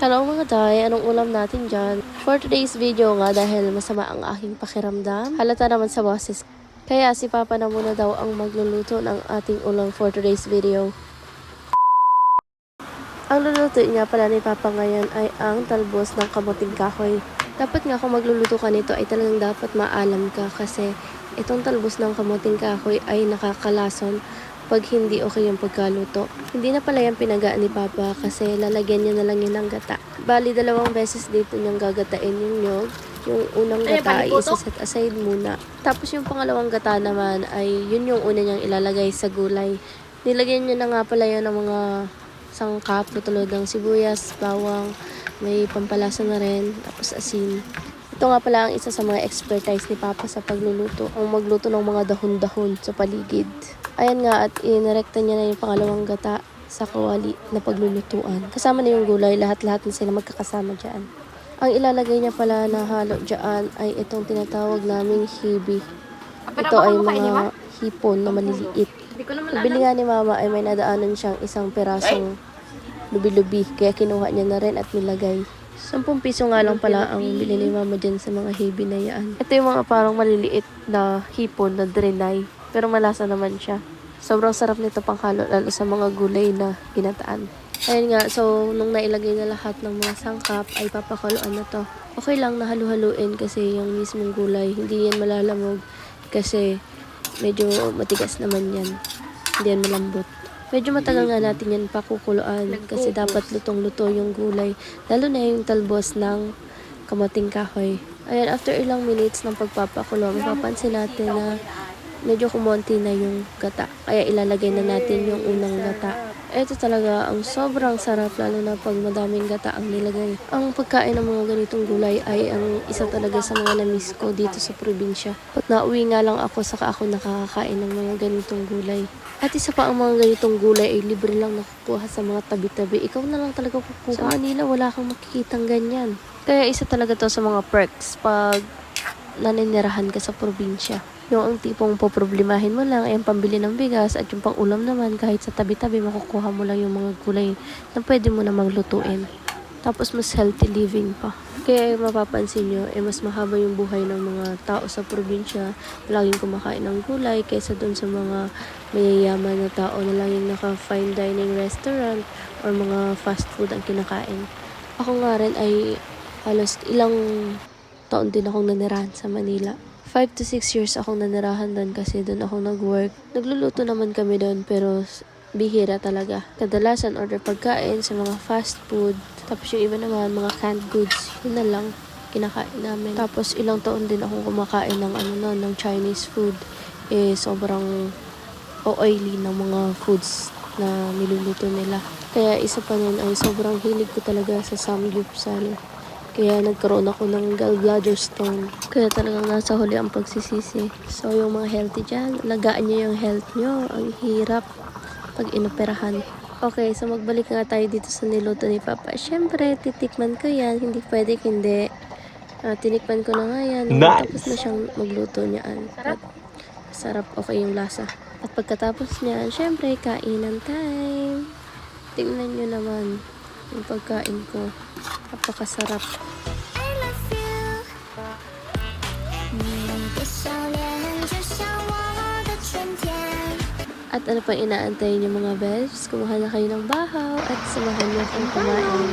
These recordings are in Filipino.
Hello mga day, anong ulam natin dyan? For today's video nga, dahil masama ang aking pakiramdam, halata naman sa boses. Kaya si Papa na muna daw ang magluluto ng ating ulam for today's video. Ang luluto niya pala ni Papa ngayon ay ang talbos ng kamuting kahoy. Dapat nga kung magluluto ka nito ay talagang dapat maalam ka kasi itong talbos ng kamuting kahoy ay nakakalason pag hindi okay yung pagkaluto. Hindi na pala yan pinagaan ni Papa kasi lalagyan niya na lang yun ng gata. Bali, 2 beses dito niyang gagatain yung nyog. Yung unang gata ay isa-set aside muna. Tapos yung pangalawang gata naman ay yun yung una niyang ilalagay sa gulay. Nilagyan niya na nga pala yan ng mga sangkap, tulad ng sibuyas, bawang, may pampalasa na rin, tapos asin. Ito nga pala ang isa sa mga expertise ni Papa sa pagluluto, ang magluto ng mga dahon-dahon sa paligid. Ayan nga, at inirekta niya na yung pangalawang gata sa kawali na paglulutuan. Kasama na yung gulay, lahat-lahat na sila magkakasama dyan. Ang ilalagay niya pala na halo dyan ay itong tinatawag naming hibi. Ito ay mga hipon na maliliit. Pabili nga ni Mama ay may nadaanan siyang isang perasong lubi-lubi, kaya kinuha niya na rin at nilagay. 10 piso nga lang pala ang bili ni Mama dyan sa mga hibi na yan. Ito yung mga parang maliliit na hipon na drenay, pero malasa naman siya. Sobrang sarap nito panghalo, lalo sa mga gulay na ginataan. Ayun nga, so nung nailagay na lahat ng mga sangkap ay papakuluan na to. Okay lang na halu-haluin kasi yung mismong gulay, hindi yan malalamog kasi medyo matigas naman yan. Hindi yan malambot. Medyo matagal nga natin yan pakukuluan kasi dapat lutong-luto yung gulay. Lalo na yung talbos ng kamuting kahoy. Ayan, after ilang minutes ng pagpapakulo, mapapansin natin na medyo kumonti na yung gata. Kaya ilalagay na natin yung unang gata. Ito talaga ang sobrang sarap, lalo na pag madaming gata ang nilagay. Ang pagkain ng mga ganitong gulay ay ang isa talaga sa mga na-miss ko dito sa probinsya. Pag nauwi nga lang ako, saka ako nakakakain ng mga ganitong gulay. At isa pa, ang mga ganitong gulay ay libre lang nakukuha sa mga tabi-tabi. Ikaw na lang talaga kukuha. Sa Manila, wala kang makikitang ganyan. Kaya isa talaga to sa mga perks pag naninirahan ka sa probinsya. Yung ang tipong poproblemahin mo lang ay ang pambili ng bigas at yung pang-ulam naman kahit sa tabi-tabi makukuha mo lang yung mga gulay na pwede mo namang lutuin. Tapos mas healthy living pa. Kaya mapapansin nyo, mas mahaba yung buhay ng mga tao sa probinsya. Laging kumakain ng gulay kaysa dun sa mga mayayaman na tao na laging naka-fine dining restaurant or mga fast food ang kinakain. Ako nga rin ay halos ilang taon din akong nanirahan sa Manila. 5 to 6 years akong nanirahan doon kasi doon ako nag-work. Nagluluto naman kami doon pero bihira talaga. Kadalasan order pagkain sa mga fast food. Tapos yung iba naman mga canned goods. Yun na lang kinakain namin. Tapos ilang taon din akong kumakain ng ng Chinese food. Sobrang oily ng mga foods na niluluto nila. Kaya isa pa nun ay sobrang hilig ko talaga sa samgyupsal. Kaya nagkaroon ako ng gallbladder stone. Kaya talagang nasa huli ang pagsisisi. So yung mga healthy dyan, alagaan nyo yung health nyo. Ang hirap pag inoperahan. Okay, so magbalik nga tayo dito sa niluto ni Papa. Siyempre, titikman ko yan. Hindi pwede hindi. Tinikman ko na nga yan. Nice. Tapos na siyang magluto niyaan. At sarap, okay yung lasa. At pagkatapos niyan, siyempre, kainan time. Tingnan nyo naman yung pagkain ko. Napakasarap. At ano pang inaantay niyo mga bebs? Kumuha na kayo ng bahaw at samahan niyo akong kumain.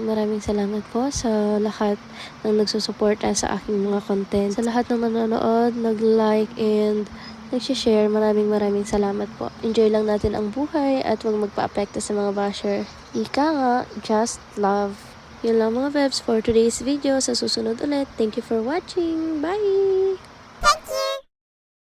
Maraming salamat po sa lahat ng nagsusuporta sa aking mga content. Sa lahat ng nanonood, nag-like and nag-share. Maraming salamat po. Enjoy lang natin ang buhay at huwag magpa-apekto sa mga basher. Ika nga, just love. Yun lang mga bebs for today's video. Sa susunod ulit. Thank you for watching. Bye!